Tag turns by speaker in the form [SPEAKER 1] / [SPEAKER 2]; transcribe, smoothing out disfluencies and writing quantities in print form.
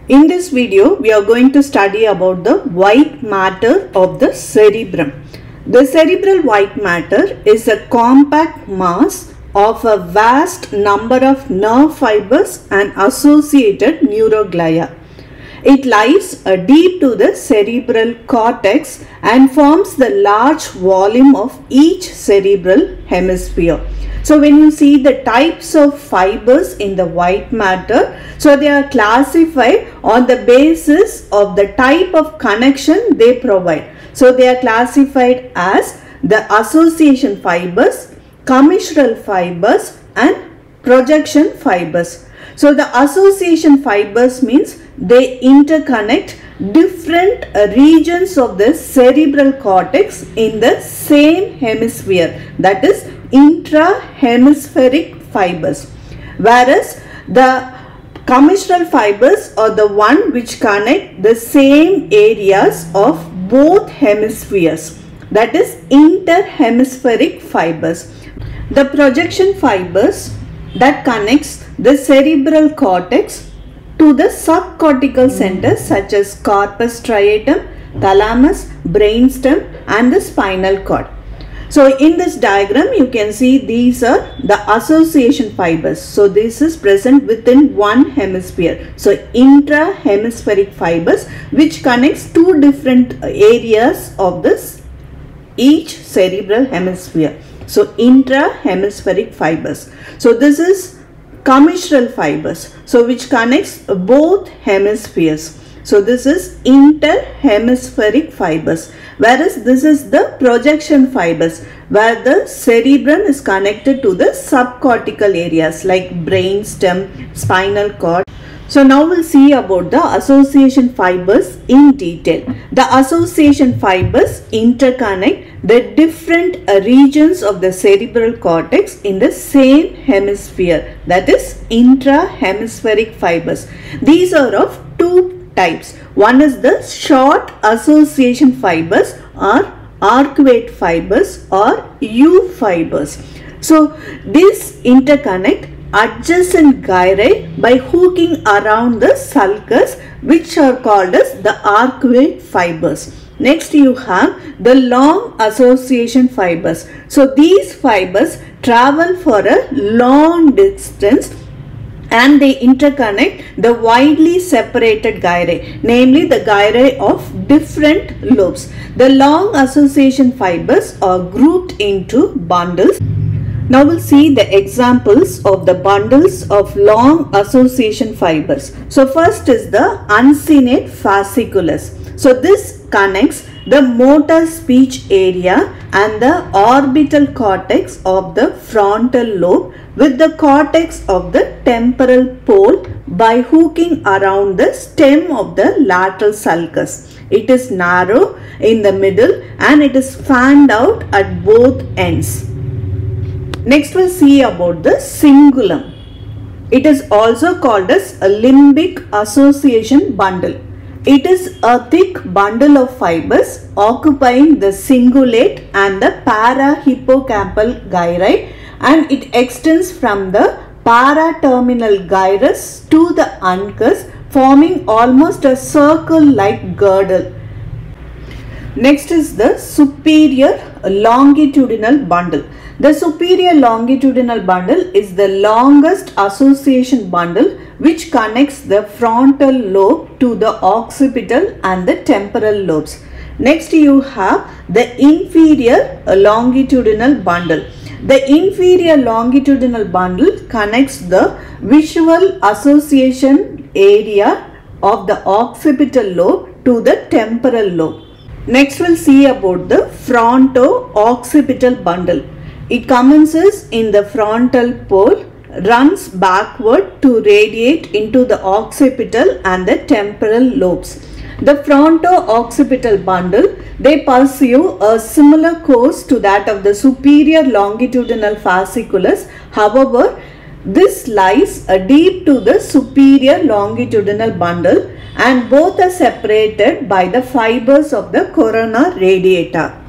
[SPEAKER 1] In this video, we are going to study about the white matter of the cerebrum. The cerebral white matter is a compact mass of a vast number of nerve fibers and associated neuroglia. It lies deep to the cerebral cortex and forms the large volume of each cerebral hemisphere. So when you see the types of fibers in the white matter, so they are classified on the basis of the type of connection they provide. So they are classified as the association fibers, commissural fibers and projection fibers. So the association fibers means they interconnect different regions of the cerebral cortex in the same hemisphere, that is intrahemispheric fibers, whereas the commissural fibers are the one which connect the same areas of both hemispheres, that is interhemispheric fibers. The projection fibers that connects the cerebral cortex to the subcortical centers such as corpus striatum, thalamus, brainstem and the spinal cord. So in this diagram you can see these are the association fibers. So this is present within one hemisphere. So intrahemispheric fibers which connects two different areas of this each cerebral hemisphere. So intrahemispheric fibers. So this is commissural fibers, so which connects both hemispheres. So this is interhemispheric fibers, whereas this is the projection fibers where the cerebrum is connected to the subcortical areas like brainstem, spinal cord. So now we'll see about the association fibers in detail. The association fibers interconnect the different regions of the cerebral cortex in the same hemisphere, that is intrahemispheric fibers. These are of two types. One is the short association fibers or arcuate fibers or U fibers. So these interconnect adjacent gyri by hooking around the sulcus, which are called as the arcuate fibers. Next you have the long association fibers. So these fibers travel for a long distance and they interconnect the widely separated gyri, namely the gyri of different lobes. The long association fibers are grouped into bundles. Now we'll see the examples of the bundles of long association fibers. So first is the uncinate fasciculus. So this connects the motor speech area and the orbital cortex of the frontal lobe with the cortex of the temporal pole by hooking around the stem of the lateral sulcus. It is narrow in the middle and it is fanned out at both ends. Next we'll see about the cingulum. It is also called as a limbic association bundle. It is a thick bundle of fibers occupying the cingulate and the parahippocampal gyri, and it extends from the paraterminal gyrus to the uncus, forming almost a circle-like girdle. Next is the superior longitudinal bundle. The superior longitudinal bundle is the longest association bundle which connects the frontal lobe to the occipital and the temporal lobes. Next you have the inferior longitudinal bundle. The inferior longitudinal bundle connects the visual association area of the occipital lobe to the temporal lobe. Next we'll see about the fronto-occipital bundle. It commences in the frontal pole, runs backward to radiate into the occipital and the temporal lobes. The fronto-occipital bundle, they pursue a similar course to that of the superior longitudinal fasciculus. However, this lies deep to the superior longitudinal bundle and both are separated by the fibers of the corona radiata.